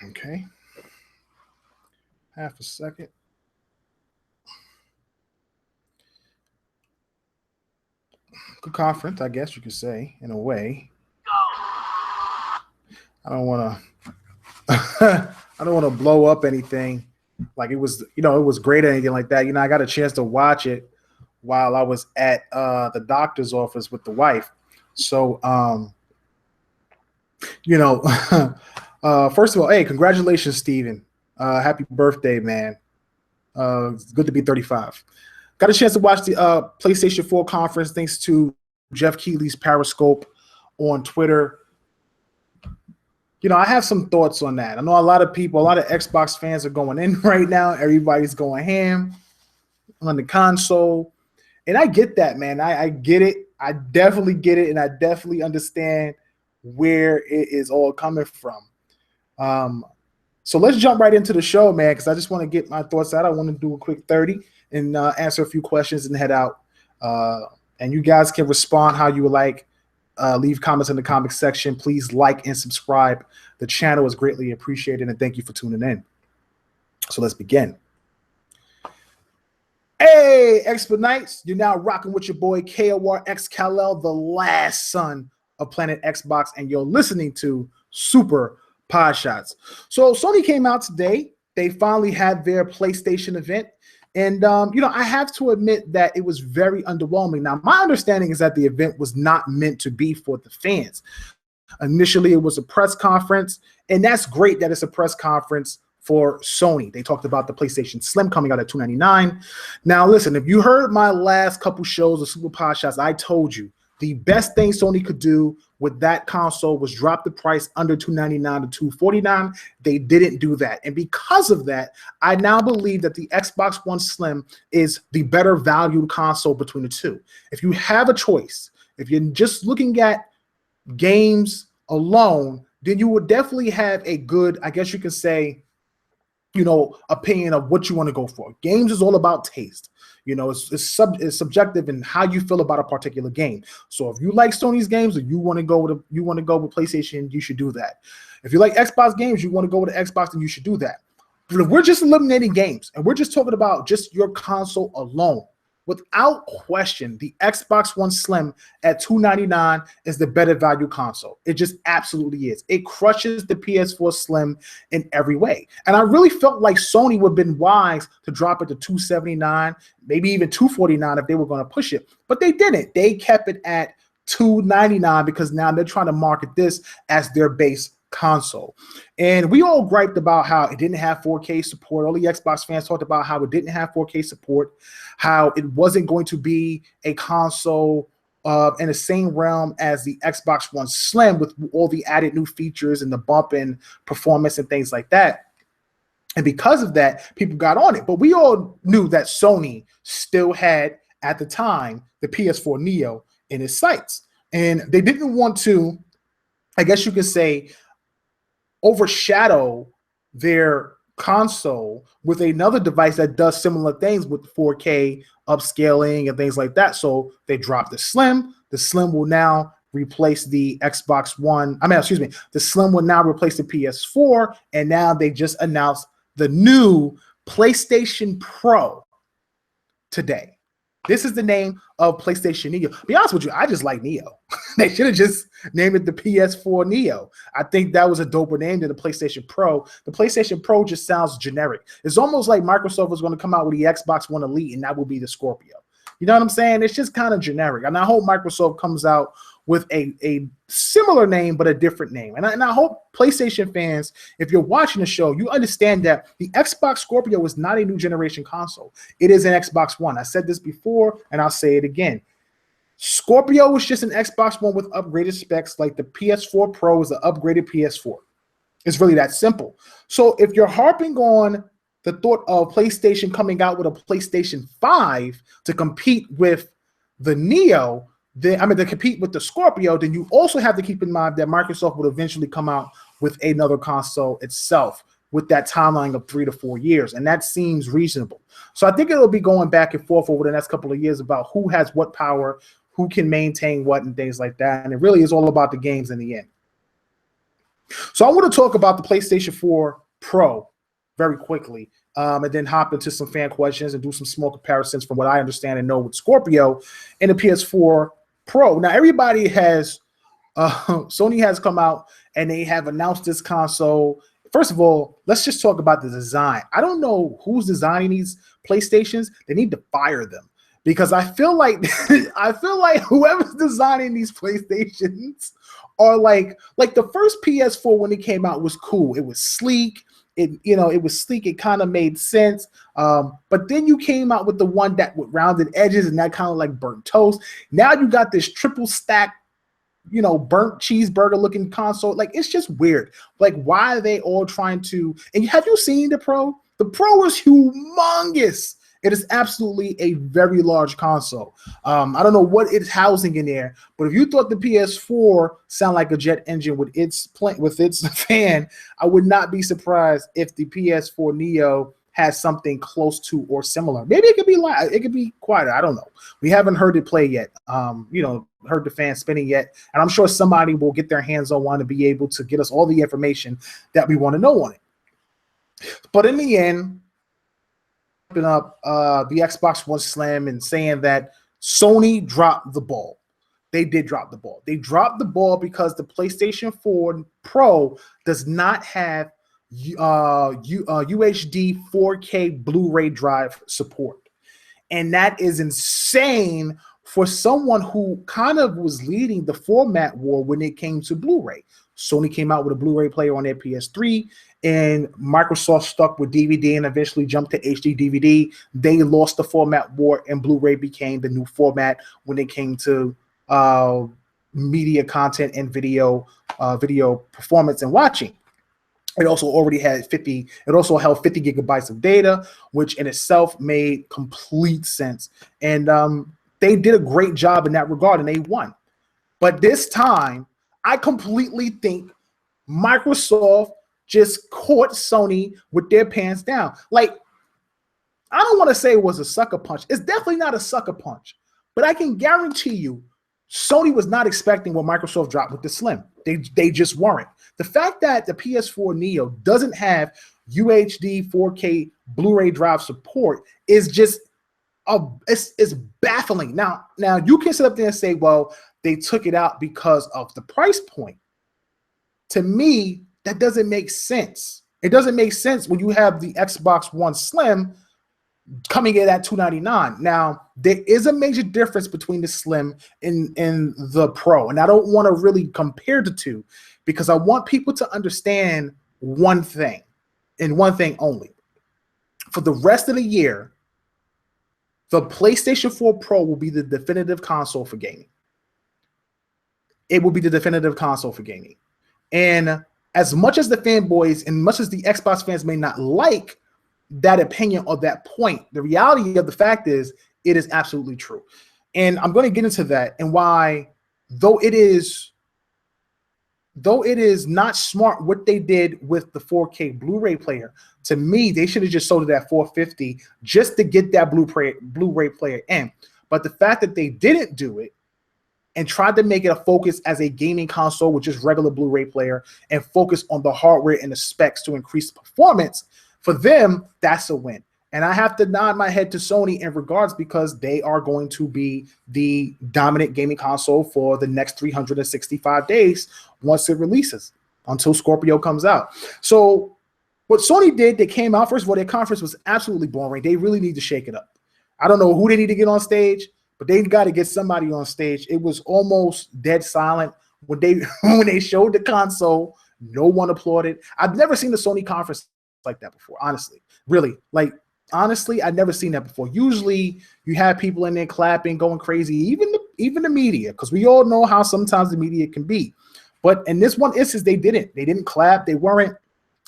Okay. Half a second. Good conference, I guess you could say, in a way. I don't want to. I don't want to blow up anything. Like it was, it was great or anything like that. I got a chance to watch it while I was at the doctor's office with the wife. So, first of all, hey, congratulations, Steven. Happy birthday, man. It's good to be 35. Got a chance to watch the PlayStation 4 conference thanks to Jeff Keighley's Periscope on Twitter. I have some thoughts on that. I know a lot of Xbox fans are going in right now. Everybody's going ham on the console. And I get that, man. I get it. I definitely get it. And I definitely understand where it is all coming from. So let's jump right into the show, man, because I just want to get my thoughts out. I want to do a quick 30 and answer a few questions and head out. And you guys can respond how you would like. Leave comments in the comment section. Please like and subscribe. The channel is greatly appreciated, and thank you for tuning in. So let's begin. Hey, Exponites, you're now rocking with your boy KOR X Kal-El, the last son of Planet Xbox, and you're listening to Super Podshots. So Sony came out today. They finally had their PlayStation event. And, I have to admit that it was very underwhelming. Now, my understanding is that the event was not meant to be for the fans. Initially, it was a press conference, and that's great that it's a press conference for Sony. They talked about the PlayStation Slim coming out at $299. Now, listen, if you heard my last couple shows of Super Podshots, I told you the best thing Sony could do with that console was drop the price under $299 to $249. They didn't do that. And because of that, I now believe that the Xbox One Slim is the better valued console between the two. If you have a choice, if you're just looking at games alone, then you would definitely have a good, I guess you could say, opinion of what you want to go for. Games is all about taste. It's subjective in how you feel about a particular game. So if you like Sony's games or you want to go with PlayStation, you should do that. If you like Xbox games, you want to go with the Xbox, then you should do that. But if we're just eliminating games and we're just talking about just your console alone, without question, the Xbox One Slim at $299 is the better value console. It just absolutely is. It crushes the PS4 Slim in every way. And I really felt like Sony would have been wise to drop it to $279, maybe even $249 if they were going to push it. But they didn't. They kept it at $299 because now they're trying to market this as their base console. And we all griped about how it didn't have 4K support. All the Xbox fans talked about how it didn't have 4K support, how it wasn't going to be a console in the same realm as the Xbox One Slim with all the added new features and the bump in performance and things like that. And because of that, people got on it. But we all knew that Sony still had, at the time, the PS4 Neo in its sights. And they didn't want to, I guess you could say, overshadow their console with another device that does similar things with 4K upscaling and things like that. So they dropped the Slim. The Slim will now replace the Xbox One. The Slim will now replace the PS4. And now they just announced the new PlayStation Pro today. This is the name of PlayStation Neo. To be honest with you, I just like Neo. They should have just named it the PS4 Neo. I think that was a doper name than the PlayStation Pro. The PlayStation Pro just sounds generic. It's almost like Microsoft was going to come out with the Xbox One Elite, and that will be the Scorpio. You know what I'm saying? It's just kind of generic. And I hope Microsoft comes out with a similar name, but a different name. And I hope PlayStation fans, if you're watching the show, you understand that the Xbox Scorpio is not a new generation console. It is an Xbox One. I said this before, and I'll say it again. Scorpio is just an Xbox One with upgraded specs, like the PS4 Pro is the upgraded PS4. It's really that simple. So if you're harping on the thought of PlayStation coming out with a PlayStation 5 to compete with the Neo, to compete with the Scorpio, then you also have to keep in mind that Microsoft would eventually come out with another console itself with that timeline of 3 to 4 years. And that seems reasonable. So I think it'll be going back and forth over the next couple of years about who has what power, who can maintain what and things like that. And it really is all about the games in the end. So I want to talk about the PlayStation 4 Pro very quickly, and then hop into some fan questions and do some small comparisons from what I understand and know with Scorpio and the PS4 Pro. Now, everybody has, Sony has come out and they have announced this console. First of all, let's just talk about the design. I don't know who's designing these PlayStations. They need to fire them because I feel like I feel like whoever's designing these PlayStations are like the first PS4 when it came out was cool. It was sleek. It was sleek. It kind of made sense. But then you came out with the one that with rounded edges and that kind of like burnt toast. Now you got this triple stack, burnt cheeseburger looking console. Like, it's just weird. Like, why are they all trying to? And have you seen the Pro? The Pro is humongous. It is absolutely a very large console. I don't know what it's housing in there, but if you thought the PS4 sounded like a jet engine with its fan, I would not be surprised if the PS4 Neo has something close to or similar. Maybe it could be loud. It could be quieter. I don't know. We haven't heard it play yet. Heard the fan spinning yet, and I'm sure somebody will get their hands on one to be able to get us all the information that we want to know on it. But in the end, up the Xbox One Slim and saying that Sony dropped the ball. They did drop the ball. They dropped the ball because the PlayStation 4 Pro does not have UHD 4K Blu-ray drive support. And that is insane for someone who kind of was leading the format war when it came to Blu-ray. Sony came out with a Blu-ray player on their PS3, and Microsoft stuck with DVD and eventually jumped to HD DVD. They lost the format war, and Blu-ray became the new format when it came to media content and video performance and watching. It also already had 50. It also held 50 gigabytes of data, which in itself made complete sense. And they did a great job in that regard, and they won. But this time, I completely think Microsoft just caught Sony with their pants down. Like, I don't want to say it was a sucker punch. It's definitely not a sucker punch. But I can guarantee you, Sony was not expecting what Microsoft dropped with the Slim. They just weren't. The fact that the PS4 Neo doesn't have UHD 4K Blu-ray drive support is just it's baffling. Now you can sit up there and say, well, they took it out because of the price point. To me, that doesn't make sense. It doesn't make sense when you have the Xbox One Slim coming in at $299. Now, there is a major difference between the Slim and the Pro, and I don't want to really compare the two because I want people to understand one thing and one thing only. For the rest of the year, the PlayStation 4 Pro will be the definitive console for gaming. It will be the definitive console for gaming. And as much as the fanboys and much as the Xbox fans may not like that opinion or that point, the reality of the fact is it is absolutely true. And I'm going to get into that and why, though it is not smart what they did with the 4K Blu-ray player, to me, they should have just sold it at $450 just to get that Blu-ray player in. But the fact that they didn't do it and tried to make it a focus as a gaming console with just regular Blu-ray player and focus on the hardware and the specs to increase the performance, for them, that's a win. And I have to nod my head to Sony in regards because they are going to be the dominant gaming console for the next 365 days once it releases until Scorpio comes out. So what Sony did, they came out, first of all, their conference was absolutely boring. They really need to shake it up. I don't know who they need to get on stage, but they got to get somebody on stage. It was almost dead silent when they showed the console. No one applauded. I've never seen a Sony conference like that before, honestly. Really, like, honestly, I've never seen that before. Usually you have people in there clapping, going crazy, even the media, because we all know how sometimes the media can be. But in this one instance, they didn't clap. They weren't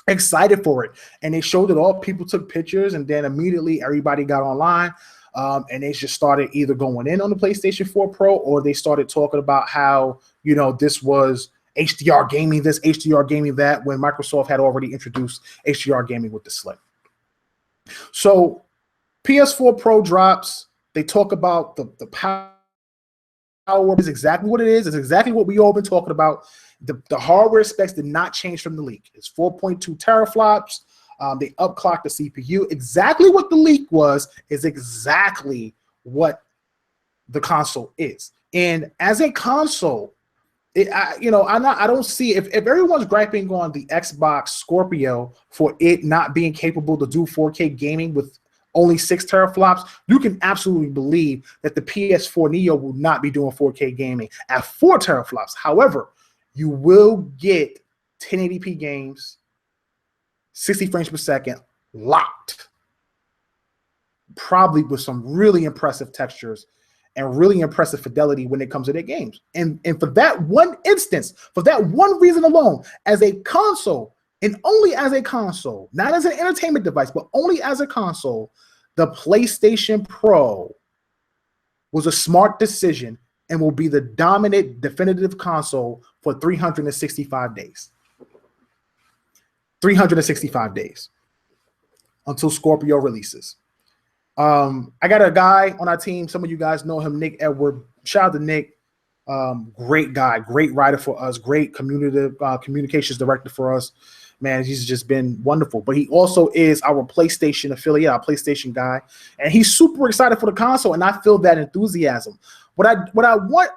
excited for it. And they showed it all. People took pictures, and then immediately everybody got online. And they just started either going in on the PlayStation 4 Pro, or they started talking about how, this was HDR gaming this, HDR gaming that, when Microsoft had already introduced HDR gaming with the Slim. So PS4 Pro drops. They talk about the power War is exactly what it is. It's exactly what we all been talking about. The hardware specs did not change from the leak. It's 4.2 teraflops. They upclocked the CPU. Exactly what the leak was is exactly what the console is. And as a console, I don't see if everyone's griping on the Xbox Scorpio for it not being capable to do 4K gaming with only 6 teraflops, you can absolutely believe that the PS4 Neo will not be doing 4K gaming at 4 teraflops. However, you will get 1080p games, 60 frames per second, locked, probably with some really impressive textures and really impressive fidelity when it comes to their games. And for that one instance, for that one reason alone, as a console, and only as a console, not as an entertainment device, but only as a console, the PlayStation Pro was a smart decision and will be the dominant definitive console for 365 days. 365 days until Scorpio releases. I got a guy on our team. Some of you guys know him, Nick Edward. Shout out to Nick. Great guy, great writer for us, great communications director for us. Man, he's just been wonderful. But he also is our PlayStation affiliate, our PlayStation guy, and he's super excited for the console. And I feel that enthusiasm. What I want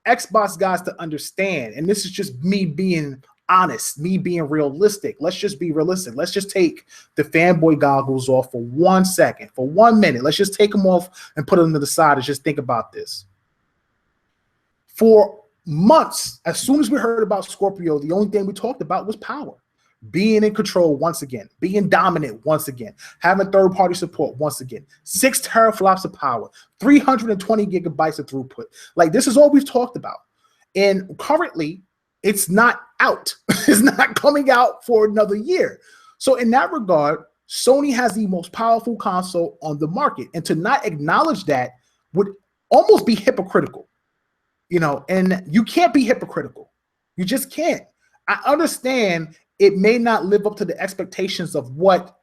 Xbox guys to understand, and this is just me being honest, me being realistic. Let's just be realistic. Let's just take the fanboy goggles off for 1 second, for 1 minute. Let's just take them off and put them to the side and just think about this. For months, as soon as we heard about Scorpio, the only thing we talked about was power. Being in control once again, being dominant once again, having third-party support once again, 6 teraflops of power, 320 gigabytes of throughput. Like, this is all we've talked about. And currently, it's not out. It's not coming out for another year. So in that regard, Sony has the most powerful console on the market. And to not acknowledge that would almost be hypocritical. And you can't be hypocritical. You just can't. I understand it may not live up to the expectations of what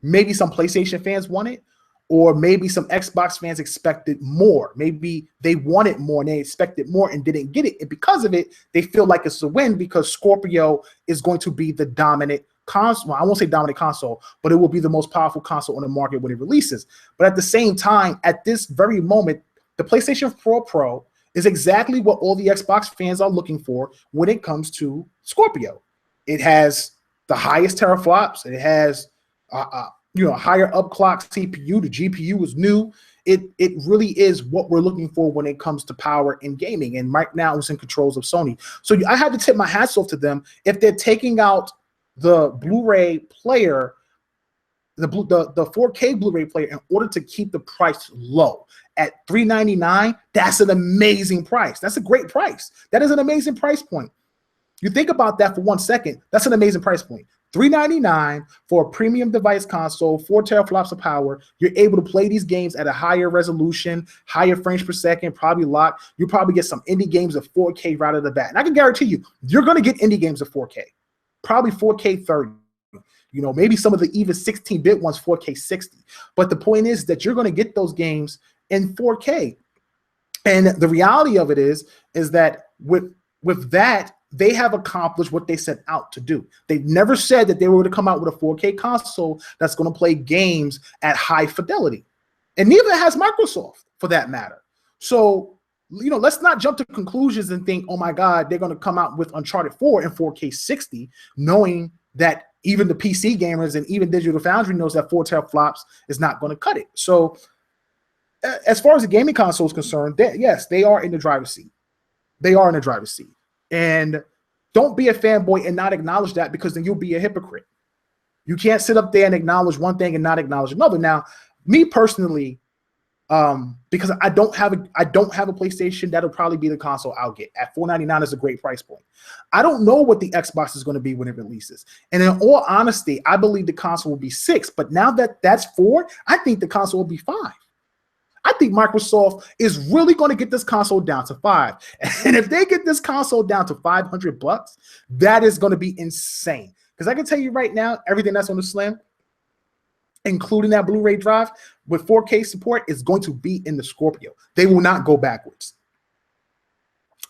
maybe some PlayStation fans wanted, or maybe some Xbox fans expected more. Maybe they wanted more and they expected more and didn't get it. And because of it, they feel like it's a win because Scorpio is going to be the dominant console. Well, I won't say dominant console, but it will be the most powerful console on the market when it releases. But at the same time, at this very moment, the PlayStation 4 Pro is exactly what all the Xbox fans are looking for when it comes to Scorpio. It has the highest teraflops. It has higher upclock CPU. The GPU is new. It really is what we're looking for when it comes to power in gaming. And right now it's in controls of Sony. So I had to tip my hats off to them. If they're taking out the Blu-ray player, the 4K Blu-ray player, in order to keep the price low at $399, that's an amazing price. That's a great price. That is an amazing price point. You think about that for 1 second. That's an amazing price point. $399 for a premium device console, 4 teraflops of power. You're able to play these games at a higher resolution, higher frames per second, probably locked. You probably get some indie games of 4K right out of the bat. And I can guarantee you, you're going to get indie games of 4K, probably 4K 30. Maybe some of the even 16-bit ones, 4K 60. But the point is that you're going to get those games in 4K. And the reality of it is that with that, they have accomplished what they set out to do. They never said that they were going to come out with a 4K console that's going to play games at high fidelity. And neither has Microsoft, for that matter. So, let's not jump to conclusions and think, oh my God, they're going to come out with Uncharted 4 in 4K 60, knowing that even the PC gamers and even Digital Foundry knows that 4 teraflops is not going to cut it. So as far as the gaming console is concerned, yes, they are in the driver's seat. They are in the driver's seat. And don't be a fanboy and not acknowledge that, because then you'll be a hypocrite. You can't sit up there and acknowledge one thing and not acknowledge another. Now, me personally, because I don't have a PlayStation, that'll probably be the console I'll get. At $499 is a great price point. I don't know what the Xbox is going to be when it releases. And in all honesty, I believe the console will be 6. But now that that's 4, I think the console will be 5. I think Microsoft is really going to get this console down to 5. And if they get this console down to $500, that is going to be insane. Because I can tell you right now, everything that's on the Slim, including that Blu-ray drive with 4K support, is going to be in the Scorpio. They will not go backwards.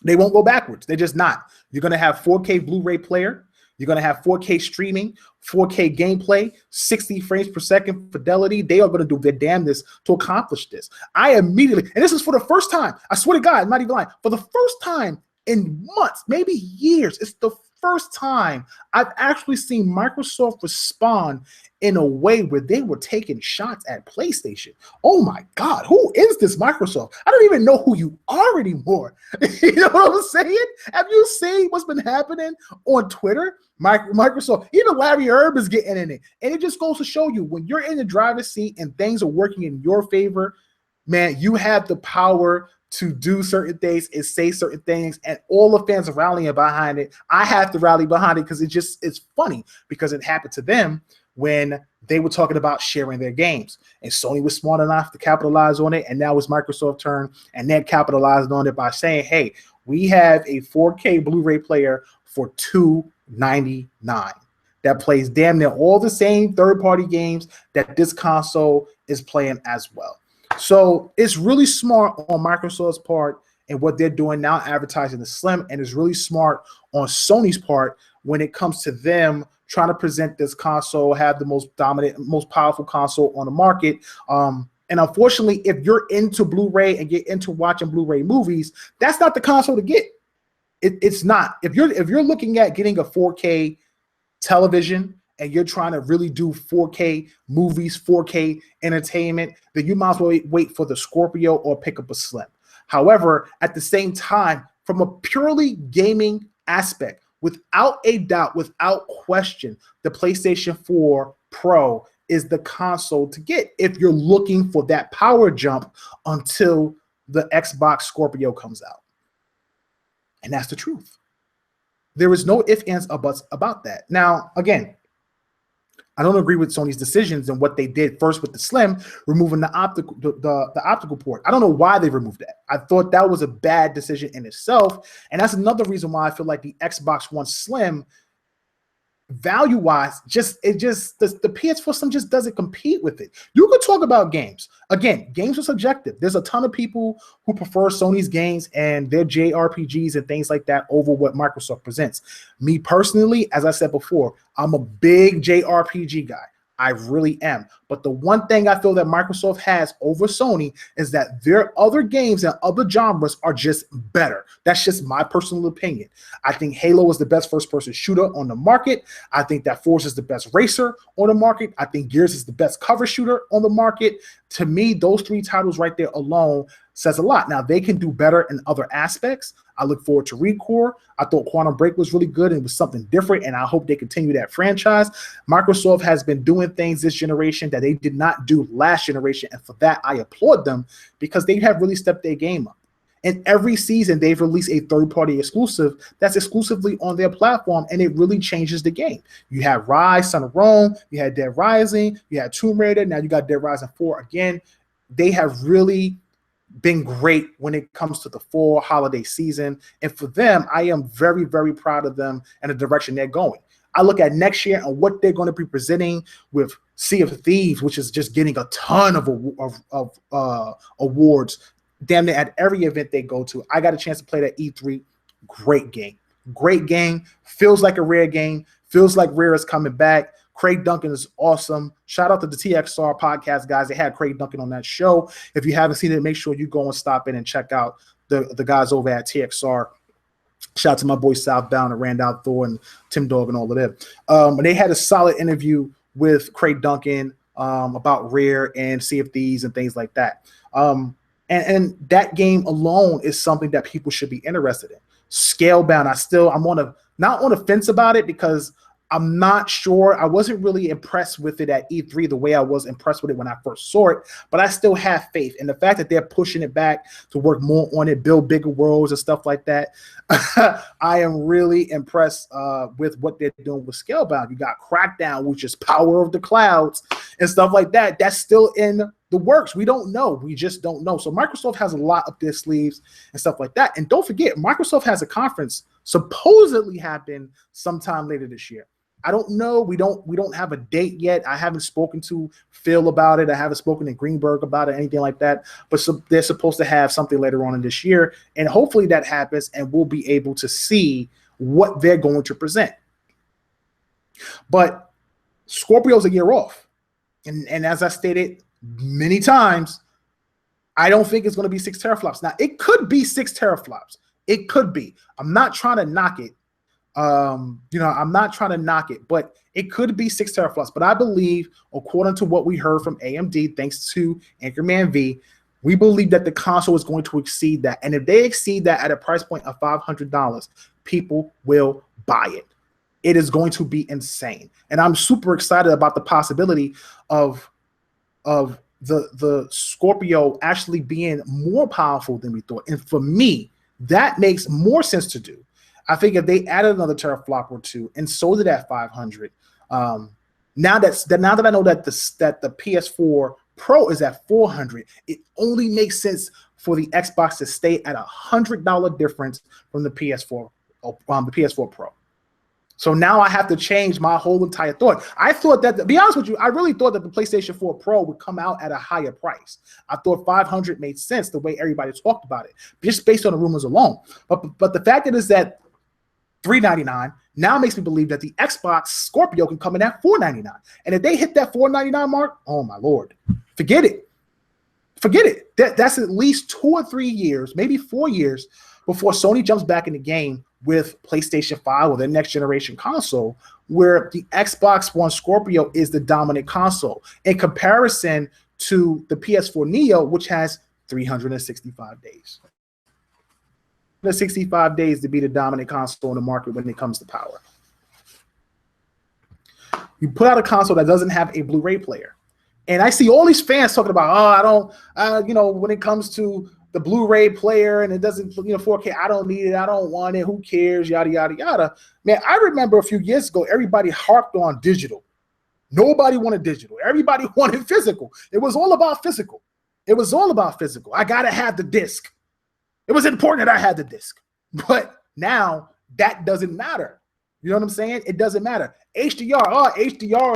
They won't go backwards. They're just not. You're going to have 4K Blu-ray player. You're going to have 4K streaming, 4K gameplay, 60 frames per second fidelity. They are going to do their damnedest to accomplish this. I immediately, and this is for the first time, I swear to God, I'm not even lying, for the first time in months, maybe years, it's the first time I've actually seen Microsoft respond in a way where they were taking shots at PlayStation. Oh my God, who is this Microsoft? I don't even know who you are anymore. You know what I'm saying? Have you seen what's been happening on Twitter? Microsoft, even Larry Herb is getting in it. And it just goes to show you, when you're in the driver's seat and things are working in your favor, man, you have the power to do certain things and say certain things, and all the fans are rallying behind it. I have to rally behind it because it's funny, because it happened to them when they were talking about sharing their games, and Sony was smart enough to capitalize on it, and now it's Microsoft's turn, and they're capitalizing on it by saying, hey, we have a 4K Blu-ray player for $299 that plays damn near all the same third-party games that this console is playing as well. So it's really smart on Microsoft's part and what they're doing now, advertising the Slim, and it's really smart on Sony's part when it comes to them trying to present this console, have the most dominant, most powerful console on the market. And unfortunately, if you're into Blu-ray and get into watching Blu-ray movies, that's not the console to get. It's not. If you're looking at getting a 4K television and you're trying to really do 4K movies, 4K entertainment, then you might as well wait for the Scorpio or pick up a Slim. However, at the same time, from a purely gaming aspect, without a doubt, without question, the PlayStation 4 Pro is the console to get if you're looking for that power jump until the Xbox Scorpio comes out. And that's the truth. There is no ifs, ands, or buts about that. Now, again, I don't agree with Sony's decisions and what they did first with the Slim, removing the optical port. I don't know why they removed that. I thought that was a bad decision in itself. And that's another reason why I feel like the Xbox One Slim, value-wise, the PS4 Slim just doesn't compete with it. You could talk about games. Again, games are subjective. There's a ton of people who prefer Sony's games and their JRPGs and things like that over what Microsoft presents. Me personally, as I said before, I'm a big JRPG guy. I really am. But the one thing I feel that Microsoft has over Sony is that their other games and other genres are just better. That's just my personal opinion. I think Halo is the best first-person shooter on the market. I think that Forza is the best racer on the market. I think Gears is the best cover shooter on the market. To me, those three titles right there alone says a lot. Now, they can do better in other aspects. I look forward to ReCore. I thought Quantum Break was really good and it was something different, and I hope they continue that franchise. Microsoft has been doing things this generation that they did not do last generation, and for that, I applaud them because they have really stepped their game up. And every season, they've released a third-party exclusive that's exclusively on their platform, and it really changes the game. You have Rise, Son of Rome, you had Dead Rising, you had Tomb Raider, now you got Dead Rising 4 again. They have really been great when it comes to the fall holiday season. And for them, I am very, very proud of them and the direction they're going. I look at next year and what they're going to be presenting with Sea of Thieves, which is just getting a ton of awards damn near at every event they go to. I got a chance to play that E3. Great game. Great game. Feels like a Rare game. Feels like Rare is coming back. Craig Duncan is awesome. Shout out to the TXR podcast guys. They had Craig Duncan on that show. If you haven't seen it, make sure you go and stop in and check out the guys over at TXR. Shout out to my boy Southbound and Randall Thor and Tim Dog and all of them. And they had a solid interview with Craig Duncan about Rare and Sea of Thieves and things like that. And that game alone is something that people should be interested in. Scalebound, I'm not on the fence about it because I'm not sure. I wasn't really impressed with it at E3 the way I was impressed with it when I first saw it, but I still have faith. And the fact that they're pushing it back to work more on it, build bigger worlds and stuff like that, I am really impressed with what they're doing with Scalebound. You got Crackdown, which is Power of the Clouds and stuff like that. That's still in the works. We don't know. We just don't know. So Microsoft has a lot up their sleeves and stuff like that. And don't forget, Microsoft has a conference supposedly happen sometime later this year. I don't know. We don't have a date yet. I haven't spoken to Phil about it. I haven't spoken to Greenberg about it, anything like that. But they're supposed to have something later on in this year, and hopefully that happens, and we'll be able to see what they're going to present. But Scorpio's a year off, and as I stated many times, I don't think it's going to be 6 teraflops. Now, it could be 6 teraflops. It could be. I'm not trying to knock it. I'm not trying to knock it, but it could be 6 teraflops. But I believe, according to what we heard from AMD, thanks to Anchorman V, we believe that the console is going to exceed that. And if they exceed that at a price point of $500, people will buy it. It is going to be insane. And I'm super excited about the possibility of the Scorpio actually being more powerful than we thought. And for me, that makes more sense to do. I think if they added another teraflop or two and sold it at 500, now that I know that the PS4 Pro is at 400, it only makes sense for the Xbox to stay at $100 difference from the PS4 Pro. So now I have to change my whole entire thought. I thought that, to be honest with you, I really thought that the PlayStation 4 Pro would come out at a higher price. I thought 500 made sense the way everybody talked about it, just based on the rumors alone. But the fact that is that $399 now makes me believe that the Xbox Scorpio can come in at $499. And if they hit that $499 mark, oh my Lord, forget it. Forget it. That's at least 2 or 3 years, maybe 4 years before Sony jumps back in the game with PlayStation 5 or their next generation console, where the Xbox One Scorpio is the dominant console in comparison to the PS4 Neo, which has 365 days. 65 days to be the dominant console in the market when it comes to power. You put out a console that doesn't have a Blu-ray player. And I see all these fans talking about, when it comes to the Blu-ray player and it doesn't, 4K, I don't need it, I don't want it, who cares, yada, yada, yada. Man, I remember a few years ago, everybody harped on digital. Nobody wanted digital. Everybody wanted physical. It was all about physical. I got to have the disc. It was important that I had the disc. But now that doesn't matter. You know what I'm saying? It doesn't matter. HDR is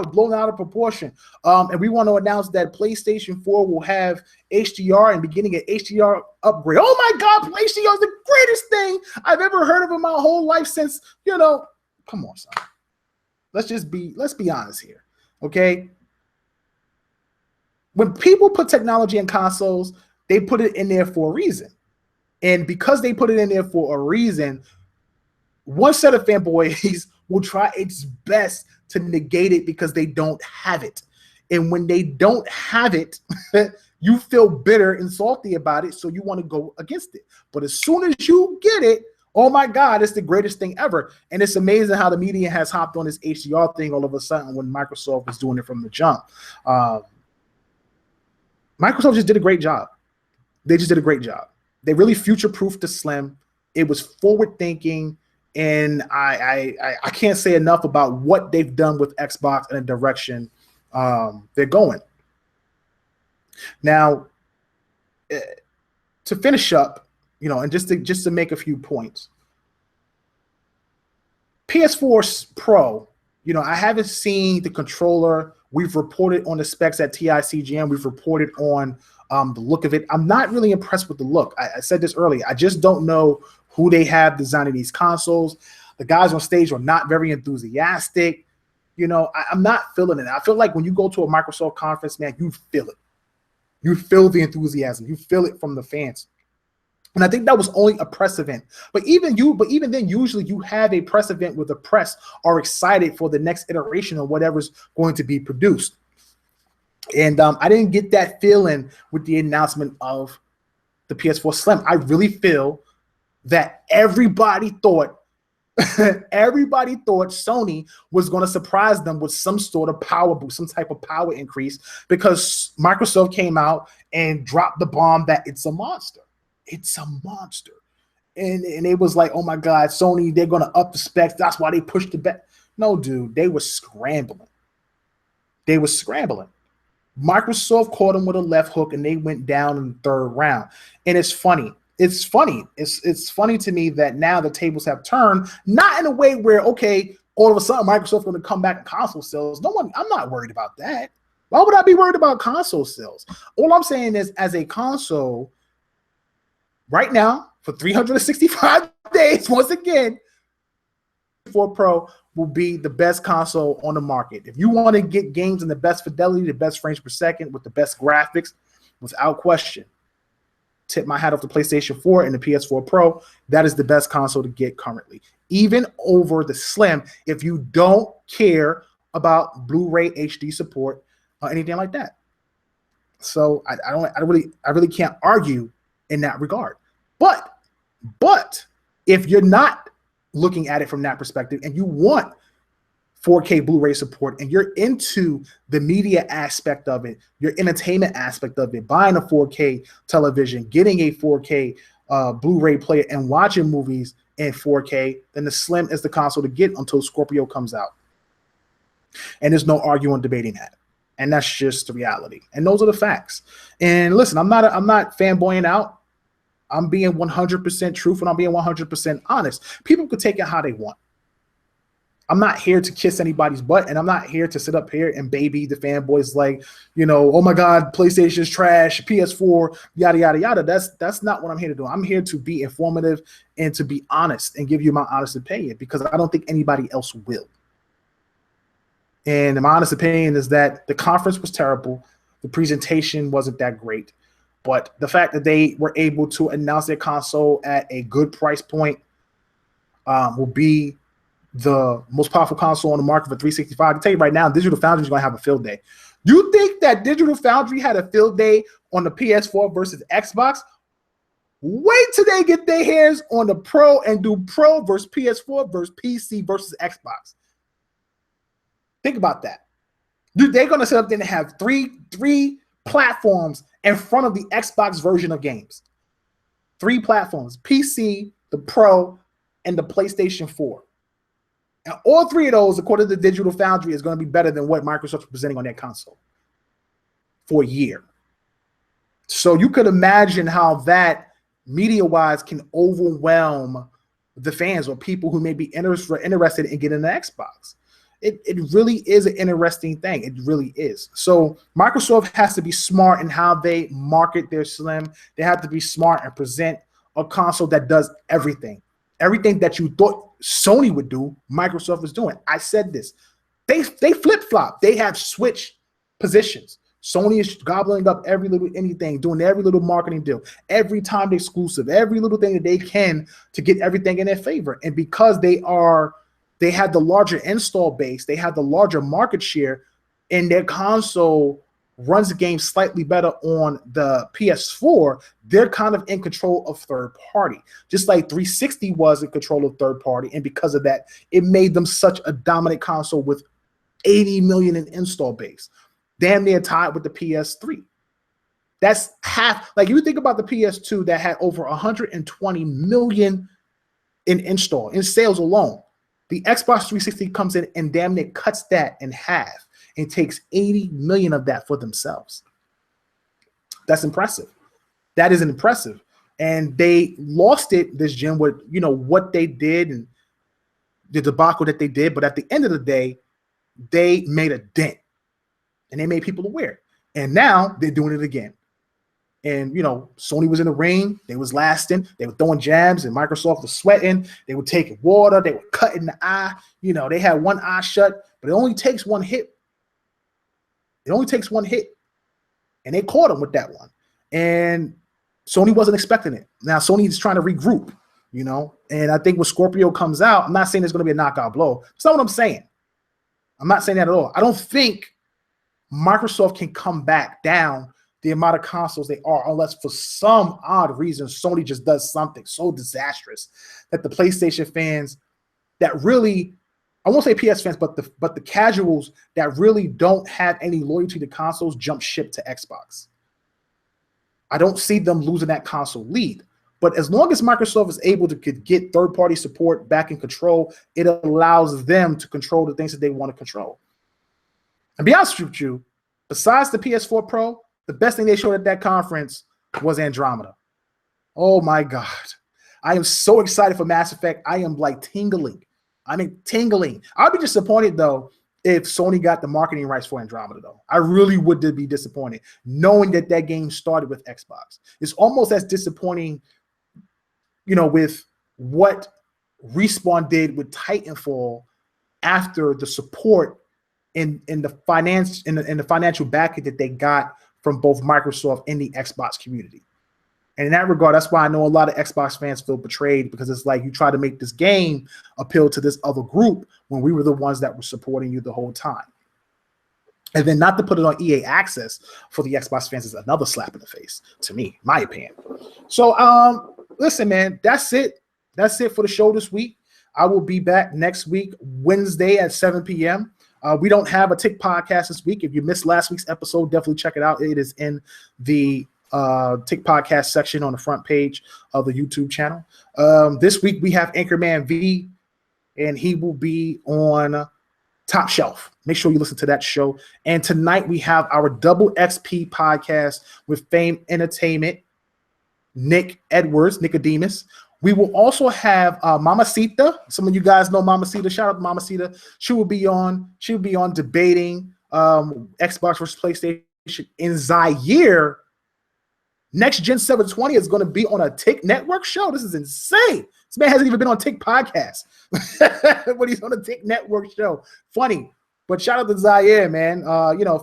blown out of proportion. And we want to announce that PlayStation 4 will have HDR and beginning an HDR upgrade. Oh my God, HDR is the greatest thing I've ever heard of in my whole life since, come on, son. Let's be honest here. Okay. When people put technology in consoles, they put it in there for a reason. And because they put it in there for a reason, one set of fanboys will try its best to negate it because they don't have it. And when they don't have it, you feel bitter and salty about it, so you want to go against it. But as soon as you get it, oh my God, it's the greatest thing ever. And it's amazing how the media has hopped on this HDR thing all of a sudden when Microsoft was doing it from the jump. Microsoft just did a great job. They just did a great job. They really future-proofed the Slim. It was forward-thinking. And I can't say enough about what they've done with Xbox and the direction they're going. Now, to finish up, and just to make a few points, PS4 Pro, I haven't seen the controller. We've reported on the specs at TICGM. We've reported on the look of it. I'm not really impressed with the look. I said this earlier. I just don't know who they have designing these consoles. The guys on stage are not very enthusiastic. I'm not feeling it. I feel like when you go to a Microsoft conference, man, you feel it. You feel the enthusiasm. You feel it from the fans. And I think that was only a press event. But even then, usually you have a press event where the press are excited for the next iteration of whatever's going to be produced. And I didn't get that feeling with the announcement of the PS4 Slim. I really feel that everybody thought Sony was going to surprise them with some sort of power boost, some type of power increase, because Microsoft came out and dropped the bomb that it's a monster. It's a monster. And it was like, oh my God, Sony, they're going to up the specs. That's why they pushed it back. No, dude, they were scrambling. Microsoft caught them with a left hook and they went down in the third round. And it's funny. It's funny to me that now the tables have turned, not in a way where, okay, all of a sudden Microsoft's going to come back in console sales. I'm not worried about that. Why would I be worried about console sales? All I'm saying is, as a console, right now, for 365 days, once again, PS4 Pro will be the best console on the market. If you want to get games in the best fidelity, the best frames per second, with the best graphics, without question, tip my hat off to PlayStation 4 and the PS4 Pro. That is the best console to get currently, even over the Slim, if you don't care about Blu-ray HD support or anything like that. So I really can't argue in that regard. But if you're not looking at it from that perspective and you want 4K Blu-ray support and you're into the media aspect of it, your entertainment aspect of it, buying a 4K television, getting a 4K Blu-ray player and watching movies in 4K, then the Slim is the console to get until Scorpio comes out. And there's no arguing, debating that. And that's just the reality. And those are the facts. And listen, I'm not fanboying out. I'm being 100% truthful. I'm being 100% honest. People could take it how they want. I'm not here to kiss anybody's butt, and I'm not here to sit up here and baby the fanboys like, oh my God, PlayStation's trash, PS4, yada, yada, yada. That's not what I'm here to do. I'm here to be informative and to be honest and give you my honest opinion, because I don't think anybody else will. And my honest opinion is that the conference was terrible. The presentation wasn't that great. But the fact that they were able to announce their console at a good price point will be the most powerful console on the market for 365. I can tell you right now, Digital Foundry is going to have a field day. You think that Digital Foundry had a field day on the PS4 versus Xbox? Wait till they get their hands on the Pro and do Pro versus PS4 versus PC versus Xbox. Think about that. They're going to set up there and have three platforms in front of the Xbox version of games. 3 platforms: PC, the Pro, and the PlayStation 4. And all 3 of those, according to Digital Foundry, is going to be better than what Microsoft's presenting on their console for a year. So you could imagine how that, media-wise, can overwhelm the fans or people who may be interested in getting an Xbox. It really is an interesting thing. It really is. So Microsoft has to be smart in how they market their Slim. They have to be smart and present a console that does everything. Everything that you thought Sony would do, Microsoft is doing. I said this. They flip-flop. They have switched positions. Sony is gobbling up every little anything, doing every little marketing deal, every timed exclusive, every little thing that they can to get everything in their favor. And because they have the larger install base, they have the larger market share, and their console runs the game slightly better on the PS4, they're kind of in control of third party, just like 360 was in control of third party. And because of that, it made them such a dominant console with 80 million in install base, damn near tied with the PS3. That's half. Like, you think about the PS2 that had over 120 million in sales alone. The Xbox 360 comes in and damn near cuts that in half and takes 80 million of that for themselves. That's impressive. That is impressive. And they lost it, this gym, with what they did and the debacle that they did. But at the end of the day, they made a dent and they made people aware. And now they're doing it again. And, Sony was in the ring. They was lasting. They were throwing jabs, and Microsoft was sweating. They were taking water. They were cutting the eye. They had one eye shut, but it only takes one hit. It only takes one hit. And they caught him with that one. And Sony wasn't expecting it. Now, Sony is trying to regroup, And I think when Scorpio comes out, I'm not saying it's going to be a knockout blow. That's not what I'm saying. I'm not saying that at all. I don't think Microsoft can come back down the amount of consoles they are, unless for some odd reason Sony just does something so disastrous that the PlayStation fans that really, I won't say PS fans, but the casuals that really don't have any loyalty to consoles jump ship to Xbox. I don't see them losing that console lead. But as long as Microsoft is able to get third-party support back in control, it allows them to control the things that they want to control. And be honest with you, besides the PS4 Pro, the best thing they showed at that conference was Andromeda. Oh my God. I am so excited for Mass Effect. I am like tingling. I'm tingling. I'd be disappointed though if Sony got the marketing rights for Andromeda though. I really would be disappointed knowing that game started with Xbox. It's almost as disappointing, with what Respawn did with Titanfall after the support in the financial backing that they got from both Microsoft and the Xbox community. And in that regard, that's why I know a lot of Xbox fans feel betrayed, because it's like you try to make this game appeal to this other group when we were the ones that were supporting you the whole time. And then not to put it on EA Access for the Xbox fans is another slap in the face to me, my opinion. So listen, man, that's it. That's it for the show this week. I will be back next week, Wednesday at 7 p.m. We don't have a Tick podcast this week. If you missed last week's episode, definitely check it out. It is in the Tick podcast section on the front page of the YouTube channel. This week we have Anchorman V, and he will be on Top Shelf. Make sure you listen to that show. And tonight we have our Double XP podcast with Fame Entertainment, Nick Edwards, Nicodemus. We will also have Mamacita. Some of you guys know Mamacita. Shout out to Mamacita. She will be on debating Xbox versus PlayStation in Zaire. Next Gen 720 is going to be on a Tick Network show. This is insane. This man hasn't even been on Tick podcast, but he's on a Tick Network show. Funny. But shout out to Zaire, man.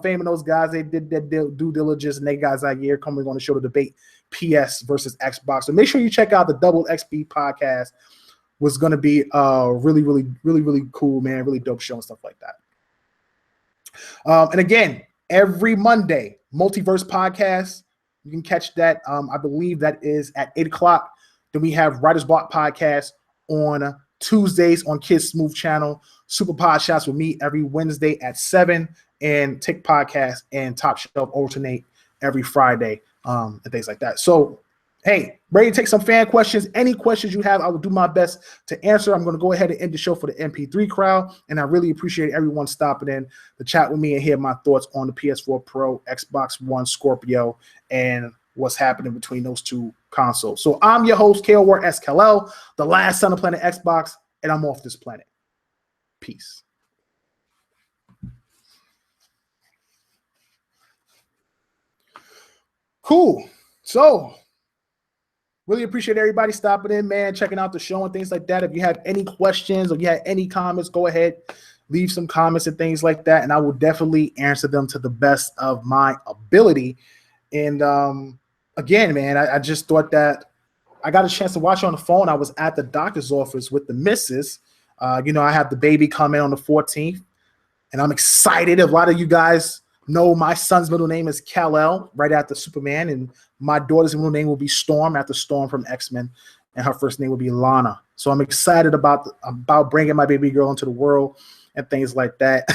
Fame and those guys, they did their due diligence, and they got Zaire coming on the show to debate PS versus Xbox. So make sure you check out the Double XP podcast. Was going to be really, really, really, really cool, man. Really dope show and stuff like that. And again, every Monday, Multiverse podcast. You can catch that. I believe that is at 8 o'clock. Then we have Writer's Block podcast on Tuesdays on Kids Smooth channel. Super Podshots with me every Wednesday at 7, and Tick podcast and Top Shelf alternate every Friday, and things like that. So, hey, ready to take some fan questions. Any questions you have, I will do my best to answer. I'm going to go ahead and end the show for the MP3 crowd, and I really appreciate everyone stopping in to chat with me and hear my thoughts on the PS4 Pro, Xbox One, Scorpio, and what's happening between those two consoles. So I'm your host, KOR the last son of Planet Xbox, and I'm off this planet. Peace. Cool. So really appreciate everybody stopping in, man, checking out the show and things like that. If you have any questions or you have any comments, go ahead, leave some comments and things like that, and I will definitely answer them to the best of my ability. And again, man, I just thought that I got a chance to watch it on the phone. I was at the doctor's office with the missus. I have the baby coming on the 14th, and I'm excited. A lot of you guys know my son's middle name is Kal-El, right after Superman, and my daughter's middle name will be Storm, after Storm from X-Men, and her first name will be Lana. So I'm excited about bringing my baby girl into the world and things like that.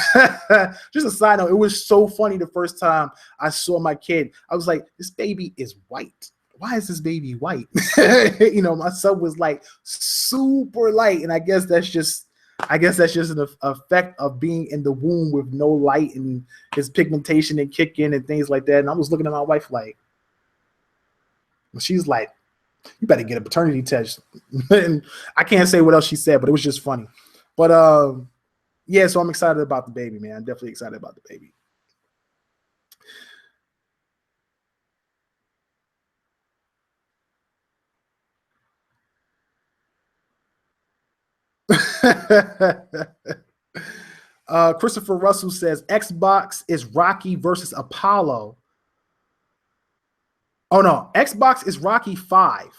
Just a side note, it was so funny the first time I saw my kid. I was like, this baby is white. Why is this baby white? My son was like super light, and I guess that's just an effect of being in the womb with no light and his pigmentation and kick in and things like that. And I was looking at my wife like, she's like, you better get a paternity test. And I can't say what else she said, but it was just funny. But yeah, so I'm excited about the baby, man. I'm definitely excited about the baby. Christopher Russell says Xbox is Rocky versus Apollo. Oh no, Xbox is Rocky 5.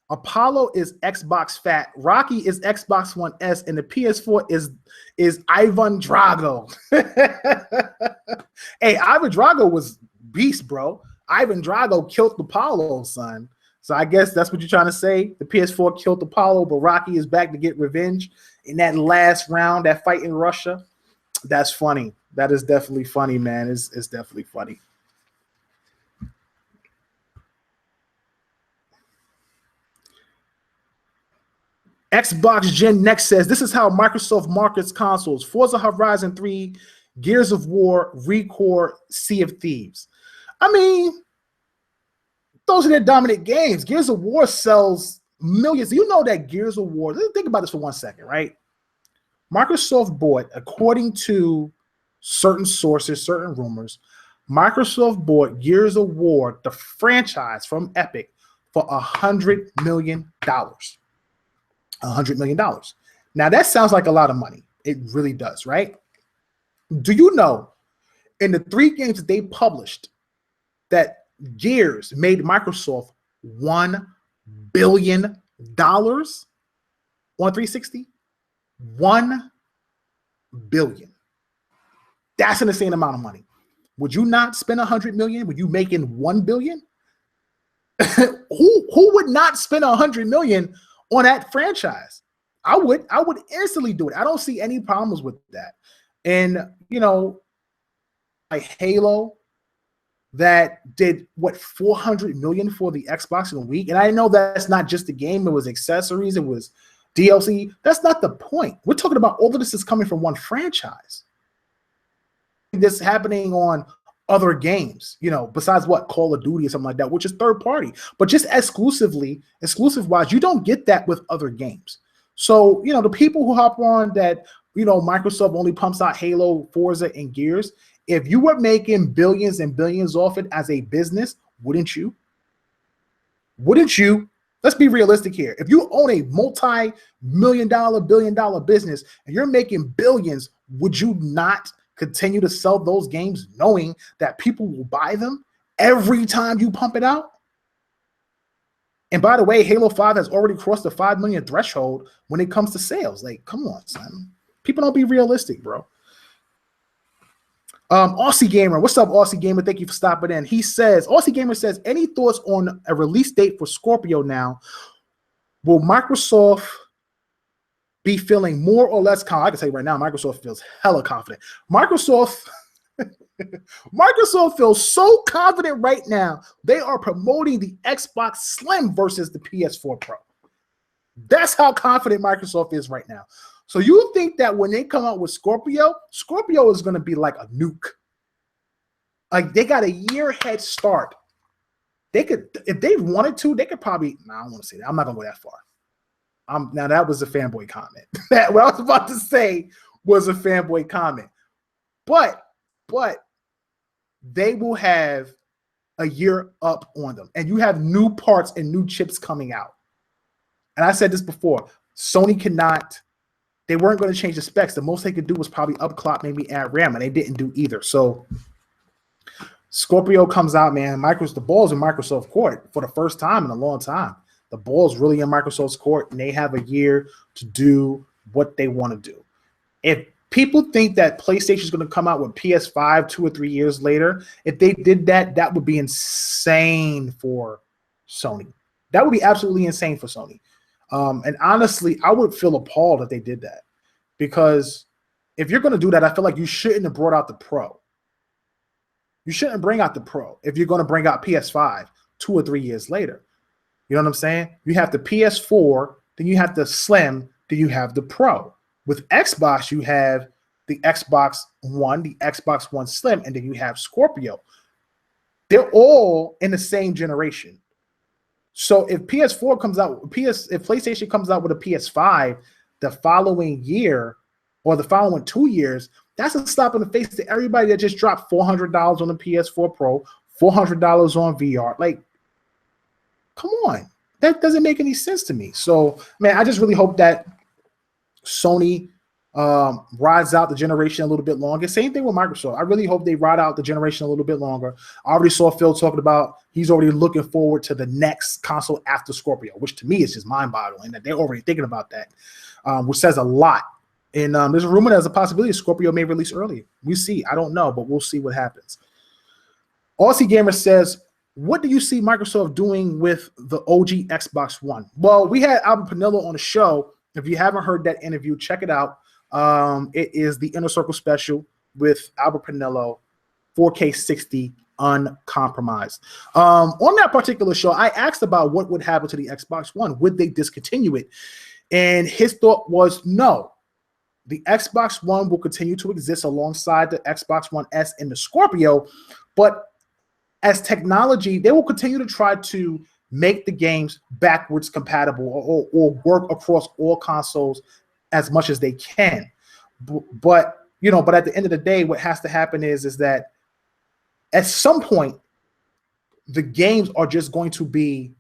Apollo is Xbox Fat. Rocky is Xbox One S, and the PS4 is Ivan Drago. Hey, Ivan Drago was beast, bro. Ivan Drago killed Apollo, son. So I guess that's what you're trying to say. The PS4 killed Apollo, but Rocky is back to get revenge in that last round, that fight in Russia. That's funny. That is definitely funny, man. It's definitely funny. Xbox Gen Next says, this is how Microsoft markets consoles. Forza Horizon 3, Gears of War, ReCore, Sea of Thieves. I mean, those are their dominant games. Gears of War sells millions. You know that Gears of War, think about this for 1 second, right? Microsoft bought, according to certain sources, certain rumors, Microsoft bought Gears of War, the franchise from Epic, for $100 million. $100 million. Now, that sounds like a lot of money. It really does, right? Do you know, in the 3 games that they published, that Gears made Microsoft $1 billion on 360? $1 billion. That's an insane amount of money. Would you not spend $100 million? Would you making $1 billion? who would not spend $100 million on that franchise? I would instantly do it. I don't see any problems with that. And like Halo, that did what, $400 million for the Xbox in a week. And I know that's not just the game, it was accessories, it was DLC. That's not the point. We're talking about all of this is coming from one franchise. This happening on other games, besides what, Call of Duty or something like that, which is third party. But just exclusive wise, you don't get that with other games. So, the people who hop on that, Microsoft only pumps out Halo, Forza, and Gears. If you were making billions and billions off it as a business, wouldn't you? Wouldn't you? Let's be realistic here. If you own a multi-million dollar, billion-dollar business and you're making billions, would you not continue to sell those games knowing that people will buy them every time you pump it out? And by the way, Halo 5 has already crossed the 5 million threshold when it comes to sales. Like, come on, son. People don't be realistic, bro. Aussie Gamer, what's up, Aussie Gamer? Thank you for stopping in. Aussie Gamer says, any thoughts on a release date for Scorpio now? Will Microsoft be feeling more or less confident? I can tell you right now, Microsoft feels hella confident. Microsoft feels so confident right now. They are promoting the Xbox Slim versus the PS4 Pro. That's how confident Microsoft is right now. So you think that when they come out with Scorpio is going to be like a nuke. Like, they got a year head start. They could, if they wanted to, they could probably, I don't want to say that. I'm not going to go that far. Now that was a fanboy comment. What I was about to say was a fanboy comment. But they will have a year up on them. And you have new parts and new chips coming out. And I said this before, Sony cannot, they weren't going to change the specs. The most they could do was probably upclock, maybe add RAM, and they didn't do either. So Scorpio comes out, man. The ball's in Microsoft court for the first time in a long time. The ball's really in Microsoft's court, and they have a year to do what they want to do. If people think that PlayStation is going to come out with PS5 2 or 3 years later, if they did that, that would be insane for Sony. That would be absolutely insane for Sony. And honestly, I would feel appalled if they did that, because if you're going to do that, I feel like you shouldn't have brought out the Pro. You shouldn't bring out the Pro if you're going to bring out PS5 2 or 3 years later. You know what I'm saying? You have the PS4, then you have the Slim, then you have the Pro. With Xbox, you have the Xbox One, the Xbox One Slim, and then you have Scorpio. They're all in the same generation. So if PS4 comes out, if PlayStation comes out with a PS5 the following year or the following 2 years, that's a slap in the face to everybody that just dropped $400 on the PS4 Pro, $400 on VR. Like, come on. That doesn't make any sense to me. So, man, I just really hope that Sony rides out the generation a little bit longer. Same thing with Microsoft. I really hope they ride out the generation a little bit longer. I already saw Phil talking about he's already looking forward to the next console after Scorpio, which to me is just mind-boggling that they're already thinking about that, which says a lot. And there's a rumor there's a possibility Scorpio may release earlier. We see. I don't know, but we'll see what happens. Aussie Gamer says, what do you see Microsoft doing with the OG Xbox One? Well, we had Albert Panillo on the show. If you haven't heard that interview, check it out. It is the Inner Circle special with Albert Panillo, 4K 60, uncompromised. On that particular show, I asked about what would happen to the Xbox One. Would they discontinue it? And his thought was no. The Xbox One will continue to exist alongside the Xbox One S and the Scorpio, but as technology, they will continue to try to make the games backwards compatible or work across all consoles as much as they can. But but at the end of the day, what has to happen is that at some point, the games are just going to be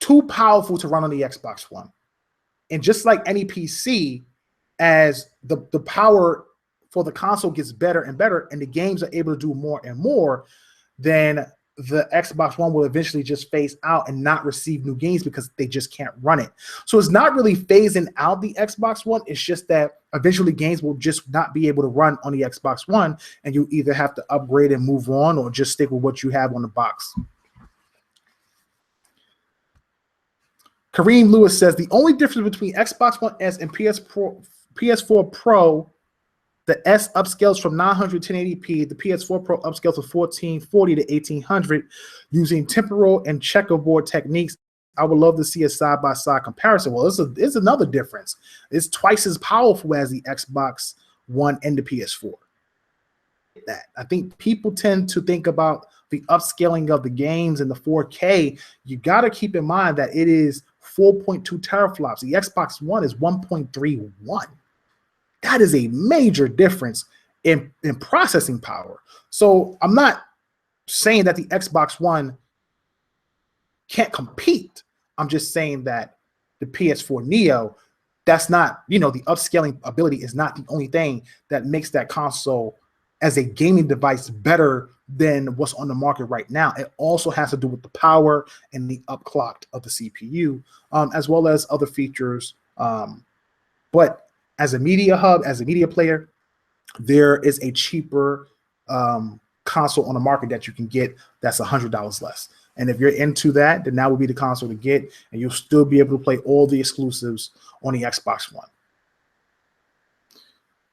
too powerful to run on the Xbox One. And just like any PC, as the power for the console gets better and better, and the games are able to do more and more, then the Xbox One will eventually just phase out and not receive new games because they just can't run it. So it's not really phasing out the Xbox One. It's just that eventually games will just not be able to run on the Xbox One, and you either have to upgrade and move on or just stick with what you have on the box. Kareem Lewis says the only difference between Xbox One S and PS4 Pro, the S upscales from 900 to 1080p, the PS4 Pro upscales from 1440 to 1800 using temporal and checkerboard techniques. I would love to see a side-by-side comparison. Well, it's another difference. It's twice as powerful as the Xbox One and the PS4. That I think people tend to think about the upscaling of the games and the 4K. You got to keep in mind that it is 4.2 teraflops. The Xbox One is 1.31. That is a major difference in processing power. So I'm not saying that the Xbox One can't compete. I'm just saying that the PS4 Neo, that's not, the upscaling ability is not the only thing that makes that console as a gaming device better than what's on the market right now. It also has to do with the power and the upclock of the CPU, as well as other features. But as a media hub, as a media player, there is a cheaper console on the market that you can get that's $100 less. And if you're into that, then that will be the console to get, and you'll still be able to play all the exclusives on the Xbox One.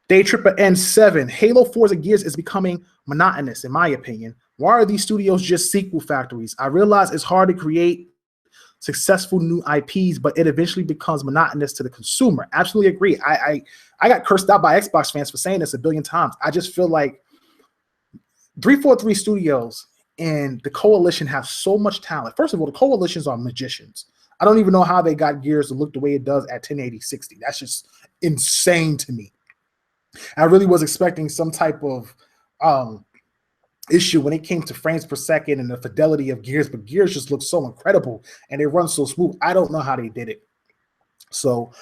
Day Tripper N7, Halo, Forza, Gears is becoming monotonous, in my opinion. Why are these studios just sequel factories? I realize it's hard to create successful new IPs, but it eventually becomes monotonous to the consumer. Absolutely agree. I got cursed out by Xbox fans for saying this a billion times. I just feel like 343 Studios and the Coalition have so much talent. First of all, the Coalitions are magicians. I don't even know how they got Gears to look the way it does at 1080-60. That's just insane to me. I really was expecting some type of issue when it came to frames per second and the fidelity of Gears, but Gears just looks so incredible and they run so smooth. I don't know how they did it. So,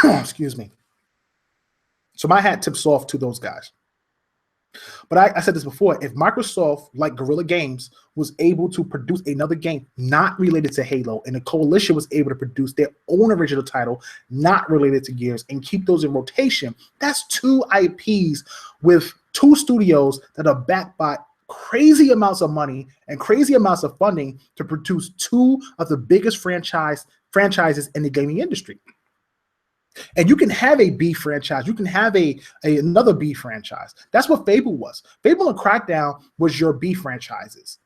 excuse me. So my hat tips off to those guys. But I said this before, if Microsoft, like Guerrilla Games, was able to produce another game not related to Halo, and the Coalition was able to produce their own original title not related to Gears and keep those in rotation, that's two IPs with two studios that are backed by crazy amounts of money and crazy amounts of funding to produce two of the biggest franchises in the gaming industry. And you can have a B franchise. You can have another B franchise. That's what Fable was. Fable and Crackdown was your B franchises.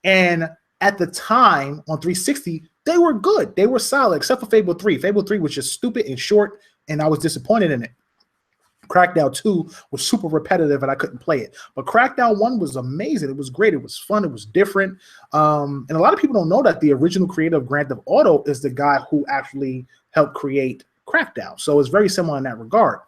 And at the time on 360, they were good. They were solid, except for Fable 3. Fable 3 was just stupid and short, and I was disappointed in it. Crackdown 2 was super repetitive, and I couldn't play it. But Crackdown 1 was amazing. It was great. It was fun. It was different. And a lot of people don't know that the original creator of Grand Theft Auto is the guy who actually helped create Crackdown. So it's very similar in that regard.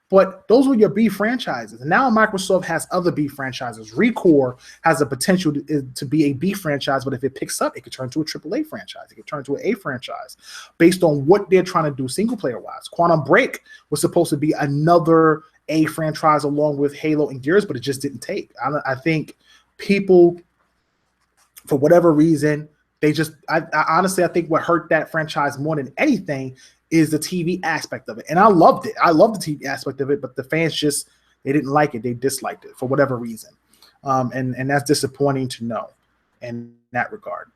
But those were your B franchises. And now Microsoft has other B franchises. ReCore has the potential to be a B franchise, but if it picks up, it could turn to a AAA franchise. It could turn to an A franchise based on what they're trying to do single player wise. Quantum Break was supposed to be another A franchise along with Halo and Gears, but it just didn't take. I think people, for whatever reason, I honestly think what hurt that franchise more than anything is the TV aspect of it. And I loved it. I loved the TV aspect of it, but the fans they didn't like it. They disliked it for whatever reason. And that's disappointing to know in that regard.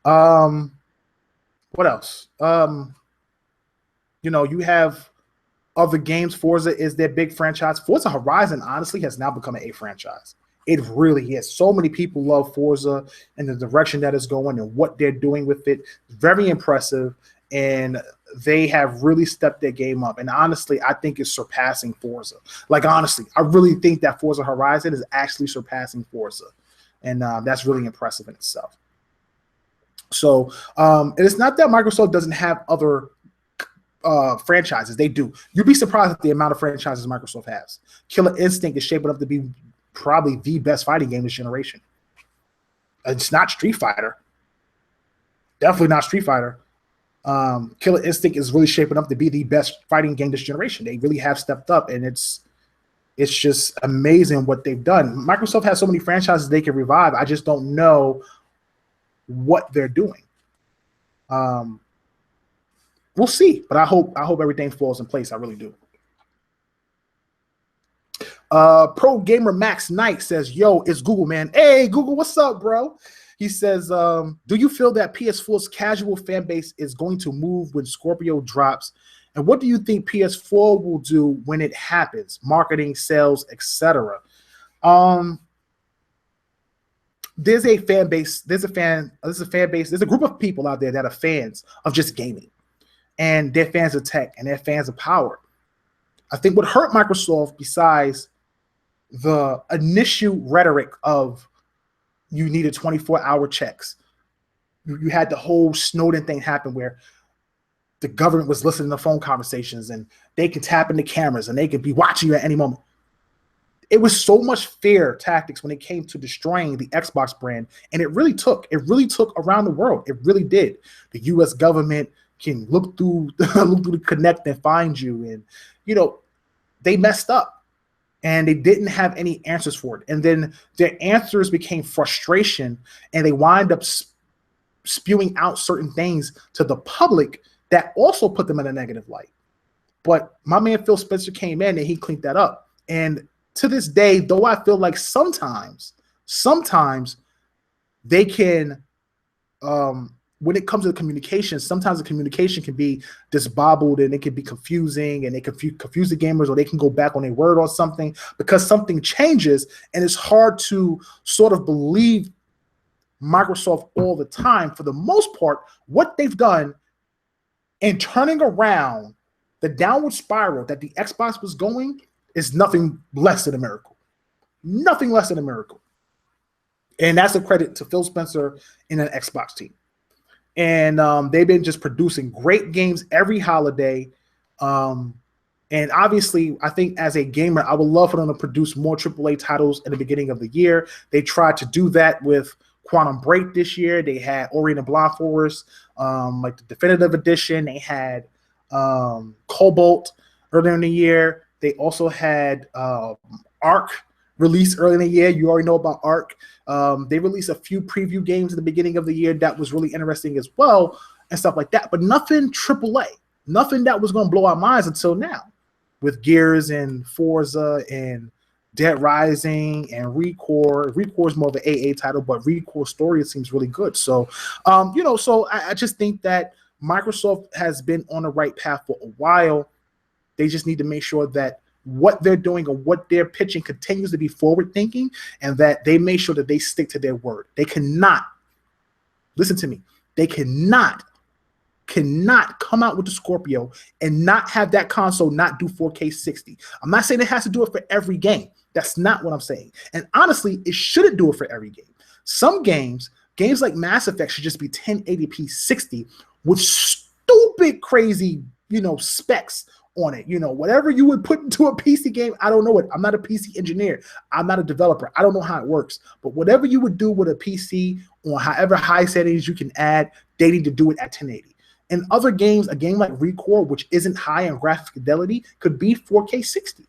What else? You have other games. Forza is their big franchise. Forza Horizon, honestly, has now become an A franchise. It really is. So many people love Forza and the direction that it's going and what they're doing with it. Very impressive. And they have really stepped their game up. And honestly, I think it's surpassing Forza. Like, honestly, I really think that Forza Horizon is actually surpassing Forza. And that's really impressive in itself. So it's not that Microsoft doesn't have other franchises. They do. You'd be surprised at the amount of franchises Microsoft has. Killer Instinct is shaping up to be probably the best fighting game this generation. It's not Street Fighter. Definitely not Street Fighter. Killer Instinct is really shaping up to be the best fighting game this generation. They really have stepped up, and it's just amazing what they've done. Microsoft has so many franchises they can revive. I just don't know what they're doing. We'll see, but I hope everything falls in place. I really do. Pro Gamer Max Knight says, "Yo, it's Google, man. Hey, Google, what's up, bro?" He says, "Do you feel that PS4's casual fan base is going to move when Scorpio drops? And what do you think PS4 will do when it happens? Marketing, sales, etc." There's a fan base. There's a group of people out there that are fans of just gaming, and they're fans of tech, and they're fans of power. I think what hurt Microsoft, besides the initial rhetoric of you needed 24-hour checks, you had the whole Snowden thing happen where the government was listening to phone conversations and they could tap into cameras and they could be watching you at any moment. It was so much fear tactics when it came to destroying the Xbox brand, and it really took around the world. It really did. The U.S. government can look through the Connect and find you, and they messed up, and they didn't have any answers for it. And then their answers became frustration, and they wind up spewing out certain things to the public that also put them in a negative light. But my man Phil Spencer came in and he cleaned that up. And to this day, though, I feel like sometimes they can, when it comes to the communication, sometimes the communication can be disbobbled and it can be confusing, and they confuse the gamers, or they can go back on their word on something because something changes, and it's hard to sort of believe Microsoft all the time. For the most part, what they've done in turning around the downward spiral that the Xbox was going is nothing less than a miracle. Nothing less than a miracle. And that's a credit to Phil Spencer and an Xbox team. And they've been just producing great games every holiday. And obviously, I think as a gamer, I would love for them to produce more AAA titles in the beginning of the year. They tried to do that with Quantum Break this year. They had Ori and the Blind Forest, like the definitive edition. They had Cobalt earlier in the year. They also had Ark released early in the year. You already know about Ark. They released a few preview games in the beginning of the year that was really interesting as well, and stuff like that. But nothing AAA, nothing that was going to blow our minds until now, with Gears and Forza and Dead Rising and ReCore. ReCore is more of an AA title, but ReCore story seems really good. So, so I just think that Microsoft has been on the right path for a while. They just need to make sure that what they're doing or what they're pitching continues to be forward-thinking, and that they make sure that they stick to their word. They cannot, listen to me, they cannot come out with the Scorpio and not have that console not do 4K 60. I'm not saying it has to do it for every game. That's not what I'm saying. And honestly, it shouldn't do it for every game. Some games like Mass Effect should just be 1080p 60 with stupid, crazy, specs on it. Whatever you would put into a PC game, I don't know it. I'm not a PC engineer. I'm not a developer. I don't know how it works. But whatever you would do with a PC on however high settings you can add, they need to do it at 1080. In other games, a game like ReCore, which isn't high in graphic fidelity, could be 4K 60.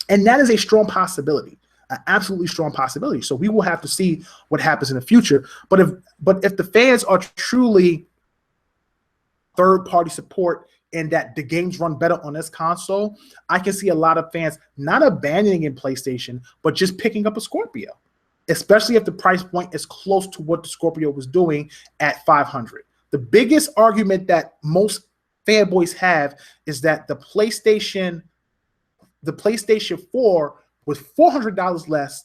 And that is a strong possibility, an absolutely strong possibility. So we will have to see what happens in the future. But if the fans are truly third-party support and that the games run better on this console, I can see a lot of fans not abandoning in PlayStation, but just picking up a Scorpio, especially if the price point is close to what the Scorpio was doing at $500. The biggest argument that most fanboys have is that the PlayStation 4 was $400 less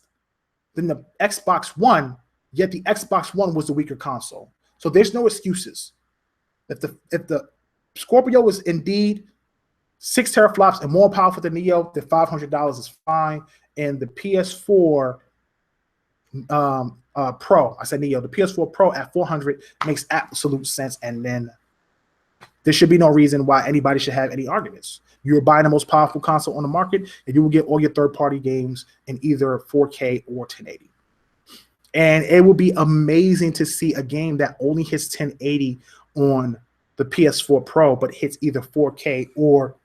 than the Xbox One, yet the Xbox One was the weaker console. So there's no excuses. If the Scorpio was indeed 6 teraflops and more powerful than Neo, then $500 is fine. And the PS4 Pro, I said Neo, the PS4 Pro at $400 makes absolute sense. And then there should be no reason why anybody should have any arguments. You're buying the most powerful console on the market, and you will get all your third-party games in either 4K or 1080. And it will be amazing to see a game that only hits 1080 on the PS4 Pro, but hits either 4K or,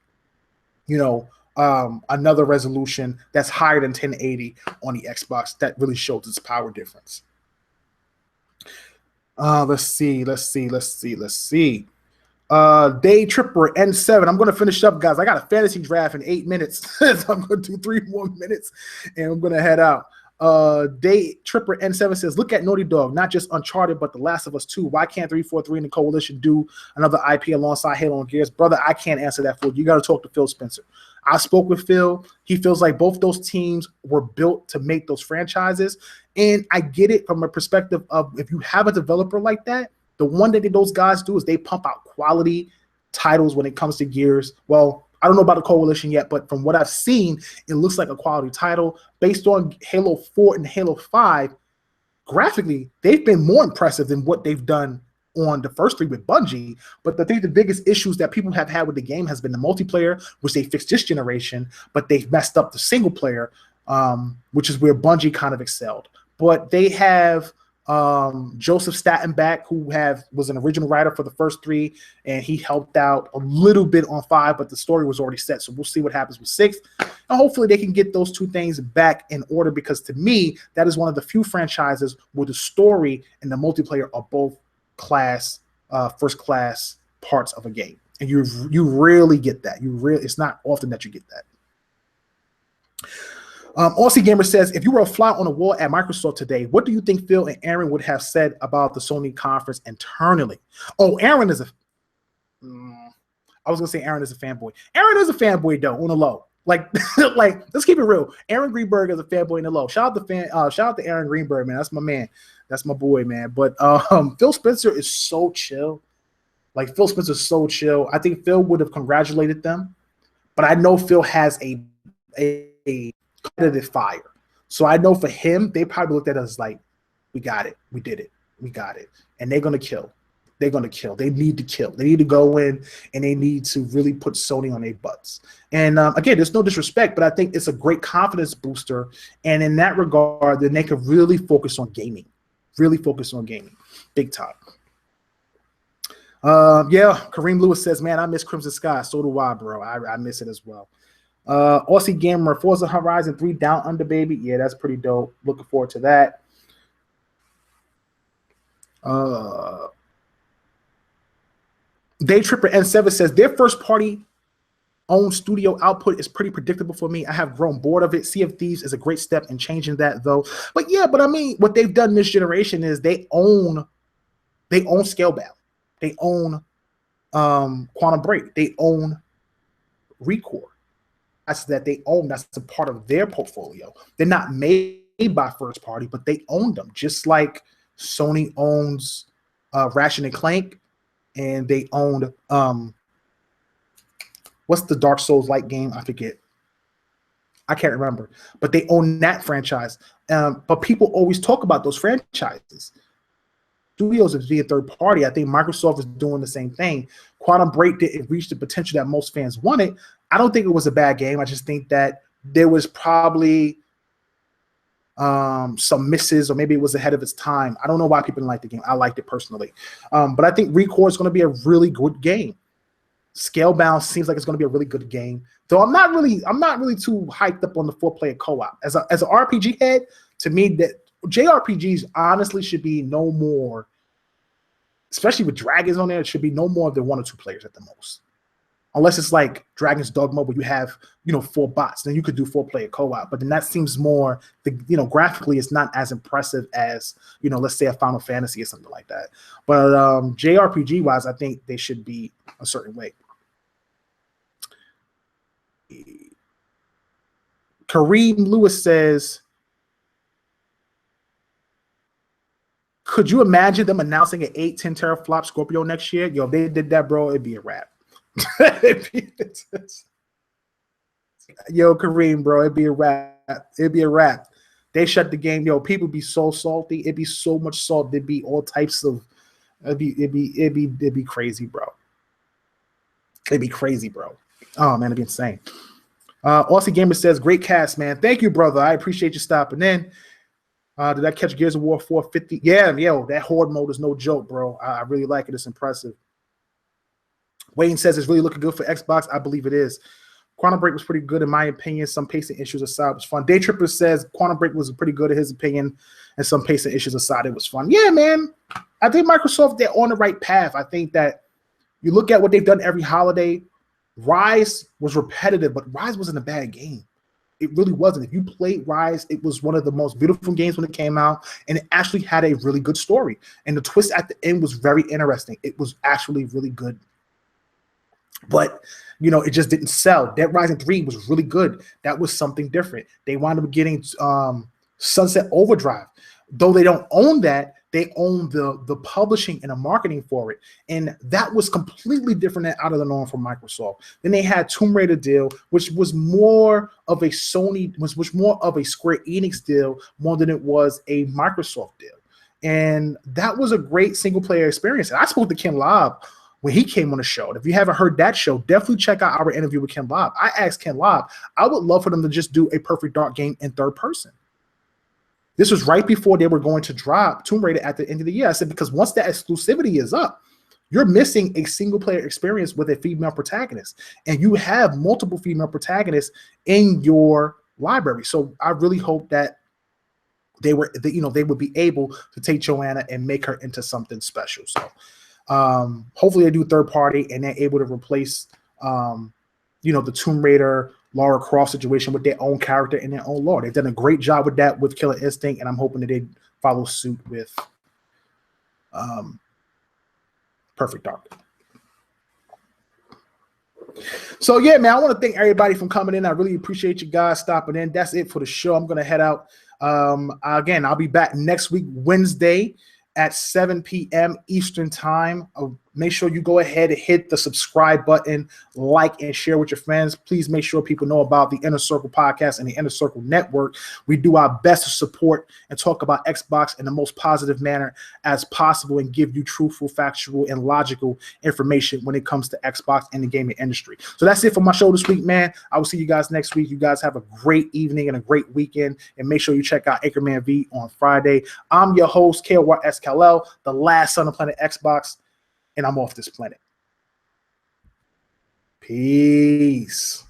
another resolution that's higher than 1080 on the Xbox. That really shows its power difference. Let's see. Day Tripper N7. I'm going to finish up, guys. I got a fantasy draft in 8 minutes. So I'm going to do 3 more minutes, and I'm going to head out. Day Tripper N7 says, look at Naughty Dog, not just Uncharted, but The Last of Us 2. Why can't 343 and the Coalition do another IP alongside Halo and Gears? Brother, I can't answer that for you. You got to talk to Phil Spencer. I spoke with Phil. He feels like both those teams were built to make those franchises. And I get it from a perspective of, if you have a developer like that, the one that those guys do is they pump out quality titles when it comes to Gears. Well, I don't know about the Coalition yet, but from what I've seen, it looks like a quality title. Based on Halo 4 and Halo 5, graphically, they've been more impressive than what they've done on the first 3 with Bungie. But I think the biggest issues that people have had with the game has been the multiplayer, which they fixed this generation, but they've messed up the single player, which is where Bungie kind of excelled. But they have Joseph Staten back, who was an original writer for the first 3, and he helped out a little bit on 5, but the story was already set. So we'll see what happens with 6. And hopefully they can get those 2 things back in order, because to me, that is one of the few franchises where the story and the multiplayer are both first class parts of a game. And you rarely get that. It's not often that you get that. Aussie Gamer says, if you were a fly on the wall at Microsoft today, what do you think Phil and Aaron would have said about the Sony conference internally? Oh, Aaron is I was going to say Aaron is a fanboy. Aaron is a fanboy, though, on the low. Like, let's keep it real. Aaron Greenberg is a fanboy in the low. Shout out to Aaron Greenberg, man. That's my man. That's my boy, man. But Phil Spencer is so chill. Like, Phil Spencer is so chill. I think Phil would have congratulated them, but I know Phil has a competitive fire. So I know for him, they probably looked at us like, we got it. We did it. We got it. And they're going to kill. They're going to kill. They need to kill. They need to go in, and they need to really put Sony on their butts. And again, there's no disrespect, but I think it's a great confidence booster. And in that regard, then they can really focus on gaming. Really focus on gaming. Big time. Kareem Lewis says, man, I miss Crimson Sky. So do I, bro. I miss it as well. Aussie Gamer, Forza Horizon 3 Down Under, baby. Yeah, that's pretty dope. Looking forward to that. Day Tripper N7 says, their first party owned studio output is pretty predictable for me. I have grown bored of it. Sea of Thieves is a great step in changing that, though. But I mean, what they've done this generation is they own Scalebound. They own Quantum Break. They own Recore. That's a part of their portfolio. They're not made by first party, but they own them, just like Sony owns Ratchet and Clank, and they owned what's the Dark Souls like game? I forget. I can't remember, but they own that franchise. But people always talk about those franchises. Studios is being third party. I think Microsoft is doing the same thing. Quantum Break didn't reach the potential that most fans wanted. I don't think it was a bad game. I just think that there was probably some misses, or maybe it was ahead of its time. I don't know why people didn't like the game. I liked it personally. But I think Recore is going to be a really good game. Scalebound seems like it's going to be a really good game. Though I'm not really too hyped up on the 4-player co-op. As an RPG head, to me, that JRPGs honestly should be no more, especially with dragons on there, it should be no more than 1 or 2 players at the most. Unless it's like Dragon's Dogma, where you have 4 bots, then you could do 4-player co-op. But then that seems more, graphically, it's not as impressive as let's say a Final Fantasy or something like that. But JRPG wise, I think they should be a certain way. Kareem Lewis says, could you imagine them announcing an 8-10 teraflop Scorpio next year? Yo, if they did that, bro, it'd be a wrap. Yo, Kareem, bro, it'd be a wrap. It'd be a wrap. They shut the game. Yo, people be so salty. It'd be so much salt. There'd be all types of. It'd be crazy, bro. It'd be crazy, bro. Oh man, it'd be insane. Aussie Gamer says, great cast, man. Thank you, brother. I appreciate you stopping in. Did I catch Gears of War 450? Yeah, yo, that horde mode is no joke, bro. I really like it. It's impressive. Wayne says it's really looking good for Xbox. I believe it is. Quantum Break was pretty good in my opinion. Some pacing issues aside, it was fun. Day Tripper says Quantum Break was pretty good in his opinion, and some pacing issues aside, it was fun. Yeah, man. I think Microsoft, they're on the right path. I think that you look at what they've done every holiday. Rise was repetitive, but Rise wasn't a bad game. It really wasn't. If you played Rise, it was one of the most beautiful games when it came out, and it actually had a really good story. And the twist at the end was very interesting. It was actually really good. But, you know, it just didn't sell. Dead Rising 3 was really good. That was something different. They wound up getting Sunset Overdrive. Though they don't own that, they own the publishing and the marketing for it. And that was completely different and out of the norm from Microsoft. Then they had Tomb Raider deal, which was more of a Sony, was more of a Square Enix deal more than it was a Microsoft deal. And that was a great single player experience. And I spoke to Ken Lobb when he came on the show. And if you haven't heard that show, definitely check out our interview with Ken Lobb. I asked Ken Lobb, I would love for them to just do a Perfect Dark game in third person. This was right before they were going to drop Tomb Raider at the end of the year. I said, because once that exclusivity is up, you're missing a single player experience with a female protagonist. And you have multiple female protagonists in your library. So I really hope that they would be able to take Joanna and make her into something special. So hopefully they do third party and they're able to replace the Tomb Raider Lara Croft situation with their own character and their own lore. They've done a great job with that with Killer Instinct, and I'm hoping that they follow suit with Perfect Dark. So yeah, man, I want to thank everybody for coming in. I really appreciate you guys stopping in. That's it for the show. I'm gonna head out. Again, I'll be back next week, Wednesday at 7 p.m. Eastern time. Make sure you go ahead and hit the subscribe button, like, and share with your friends. Please make sure people know about the Inner Circle podcast and the Inner Circle Network. We do our best to support and talk about Xbox in the most positive manner as possible and give you truthful, factual, and logical information when it comes to Xbox and the gaming industry. So that's it for my show this week, man. I will see you guys next week. You guys have a great evening and a great weekend. And make sure you check out Anchorman V on Friday. I'm your host, KORSKLL, the last son of Planet Xbox. And I'm off this planet. Peace.